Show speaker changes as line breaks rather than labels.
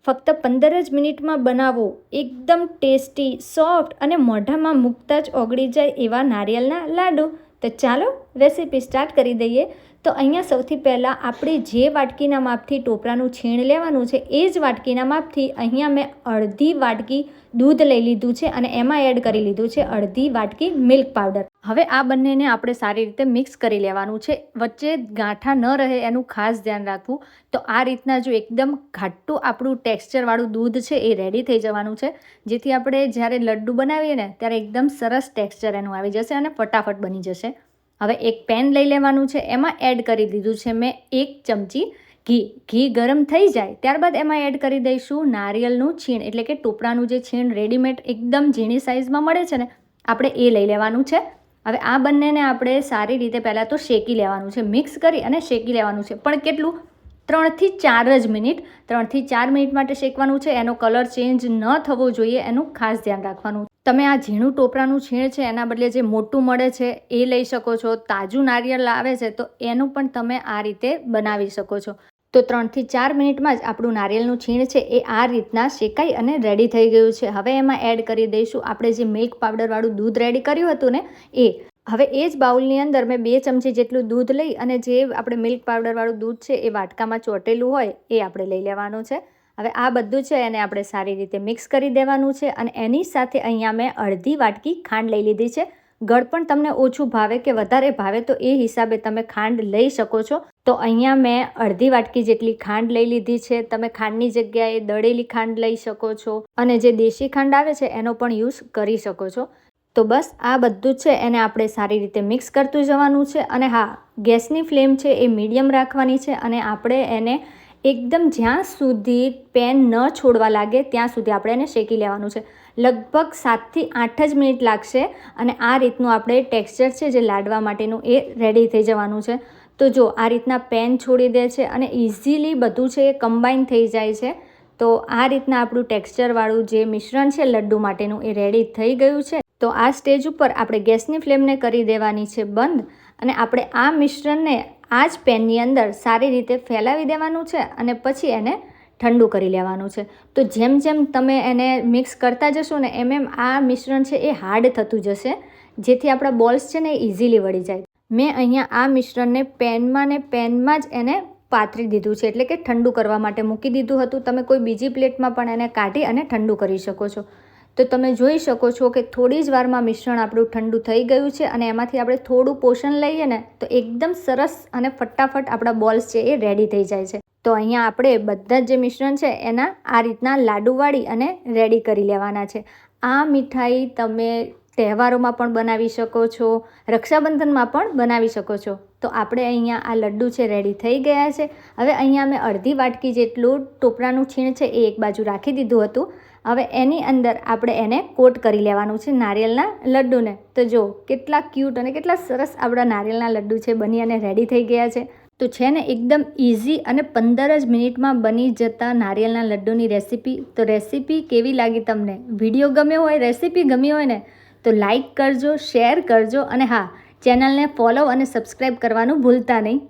ફક્ત 15 જ મિનિટમાં બનાવો એકદમ ટેસ્ટી, સોફ્ટ અને મોઢામાં મૂકતા જ ઓગળી જાય એવા નારિયેળના લાડુ. તો ચાલો રેસીપી સ્ટાર્ટ કરી દઈએ. તો અહીંયા સૌથી પહેલાં આપણે જે વાટકીના માપથી ટોપરાનું છીણ લેવાનું છે એ જ વાટકીના માપથી અહીંયા મેં અડધી વાટકી દૂધ લઈ લીધું છે અને એમાં એડ કરી લીધું છે અડધી વાટકી મિલ્ક પાવડર. હવે આ બંનેને આપણે સારી રીતે મિક્સ કરી લેવાનું છે. વચ્ચે ગાંઠા ન રહે એનું ખાસ ધ્યાન રાખવું. તો આ રીતના જો એકદમ ઘાટું આપણું ટેક્સચરવાળું દૂધ છે એ રેડી થઈ જવાનું છે, જેથી આપણે જ્યારે લડ્ડુ બનાવીએ ને ત્યારે એકદમ સરસ ટેક્સચર એનું આવી જશે અને ફટાફટ બની જશે. હવે એક પેન લઈ લેવાનું છે, એમાં એડ કરી દીધું છે મેં 1 ચમચી ઘી. ઘી ગરમ થઈ જાય ત્યારબાદ એમાં એડ કરી દઈશું નારિયેળનું છીણ, એટલે કે ટોપરાનું જે છીણ રેડીમેડ એકદમ ઝીણી સાઇઝમાં મળે છે ને, આપણે એ લઈ લેવાનું છે. હવે આ બંનેને આપણે સારી રીતે પહેલાં તો શેકી લેવાનું છે, મિક્સ કરી અને શેકી લેવાનું છે. પણ કેટલું? 3 થી 4 જ મિનિટ. 3 થી 4 મિનિટ માટે શેકવાનું છે. એનો કલર ચેન્જ ન થવો જોઈએ, એનું ખાસ ધ્યાન રાખવાનું. તમે આ ઝીણું ટોપરાનું છીણ છે એના બદલે જે મોટું મળે છે એ લઈ શકો છો. તાજું નારિયેળ આવે છે તો એનું પણ તમે આ રીતે બનાવી શકો છો. તો 3 થી 4 મિનિટમાં જ આપણું નારિયેળનું છીણ છે એ આ રીતના શેકાઈ અને રેડી થઈ ગયું છે. હવે એમાં એડ કરી દઈશું આપણે જે મિલ્ક પાવડરવાળું દૂધ રેડી કર્યું હતું ને એ. હવે એ જ બાઉલની અંદર મેં 2 ચમચી જેટલું દૂધ લઈ અને જે આપણે મિલ્ક પાવડરવાળું દૂધ છે એ વાટકામાં ચોટેલું હોય એ આપણે લઈ લેવાનું છે. હવે આ બધું છે એને આપણે સારી રીતે મિક્સ કરી દેવાનું છે અને એની સાથે અહીંયા મેં અડધી વાટકી ખાંડ લઈ લીધી છે. ગળ પણ તમને ઓછું ભાવે કે વધારે ભાવે તો એ હિસાબે તમે ખાંડ લઈ શકો છો. તો અહીંયા મેં અડધી વાટકી જેટલી ખાંડ લઈ લીધી છે. તમે ખાંડની જગ્યાએ દળેલી ખાંડ લઈ શકો છો અને જે દેશી ખાંડ આવે છે એનો પણ યુઝ કરી શકો છો. તો બસ આ બધું છે એને આપણે સારી રીતે મિક્સ કરતું જવાનું છે. અને હા, ગેસની ફ્લેમ છે એ મીડિયમ રાખવાની છે અને આપણે એને એકદમ જ્યાં સુધી પેન ન છોડવા લાગે ત્યાં સુધી આપણે એને શેકી લેવાનું છે. લગભગ 7 થી 8 જ મિનિટ લાગશે અને આ રીતનું આપણે ટેક્સચર છે જે લાડવા માટેનું એ રેડી થઈ જવાનું છે. તો જો આ રીતના પેન છોડી દે છે અને ઇઝીલી બધું છે એ કમ્બાઈન થઈ જાય છે. તો આ રીતના આપણું ટેક્સચરવાળું જે મિશ્રણ છે લડ્ડુ માટેનું એ રેડી થઈ ગયું છે. તો આ સ્ટેજ ઉપર આપણે ગેસની ફ્લેમને કરી દેવાની છે બંધ અને આપણે આ મિશ્રણને આ જ પેનની અંદર સારી રીતે ફેલાવી દેવાનું છે અને પછી એને ઠંડુ કરી લેવાનું છે. તો જેમ જેમ તમે એને મિક્સ કરતા જશો ને એમ આ મિશ્રણ છે એ હાર્ડ થતું જશે, જેથી આપણા બોલ્સ છે ને એ ઇઝીલી વળી જાય. મેં અહીંયા આ મિશ્રણને પેનમાં જ એને પાથરી દીધું છે, એટલે કે ઠંડુ કરવા માટે મૂકી દીધું હતું. તમે કોઈ બીજી પ્લેટમાં પણ એને કાઢી અને ઠંડુ કરી શકો છો. તો તમે જોઈ શકો છો કે થોડી જ વારમાં મિશ્રણ આપણું ઠંડુ થઈ ગયું છે અને એમાંથી આપણે થોડું પોષણ લઈએ ને તો એકદમ સરસ અને ફટાફટ આપણા બોલ્સ છે એ રેડી થઈ જાય છે. તો અહીંયા આપણે બધા જ જે મિશ્રણ છે એના આ રીતના લાડુ વાળી અને રેડી કરી લેવાના છે. આ મીઠાઈ તમે તહેવારોમાં પણ બનાવી શકો છો, રક્ષાબંધનમાં પણ બનાવી શકો છો. તો આપણે અહીંયા આ લડ્ડુ છે રેડી થઈ ગયા છે. હવે અહીંયા મેં અડધી વાટકી જેટલું ટોપરાનું છીણ છે એ એક બાજુ રાખી દીધું હતું. હવે એની અંદર આપણે એને કોટ કરી લેવાનું છે નારિયેળના લડ્ડુને. તો જો કેટલા ક્યુટ અને કેટલા સરસ આપણા નારિયેળના લડ્ડુ છે બની અને રેડી થઈ ગયા છે. તો છે ને એકદમ ઇઝી અને 15 જ મિનિટમાં બની જતા નારિયેળના લડ્ડુની રેસીપી. તો રેસીપી કેવી લાગી તમને? વિડીયો ગમ્યો હોય, રેસીપી ગમી હોય ને તો લાઈક કરજો, શેર કરજો અને હા, ચેનલને ફોલો અને સબસ્ક્રાઈબ કરવાનું ભૂલતા નહીં.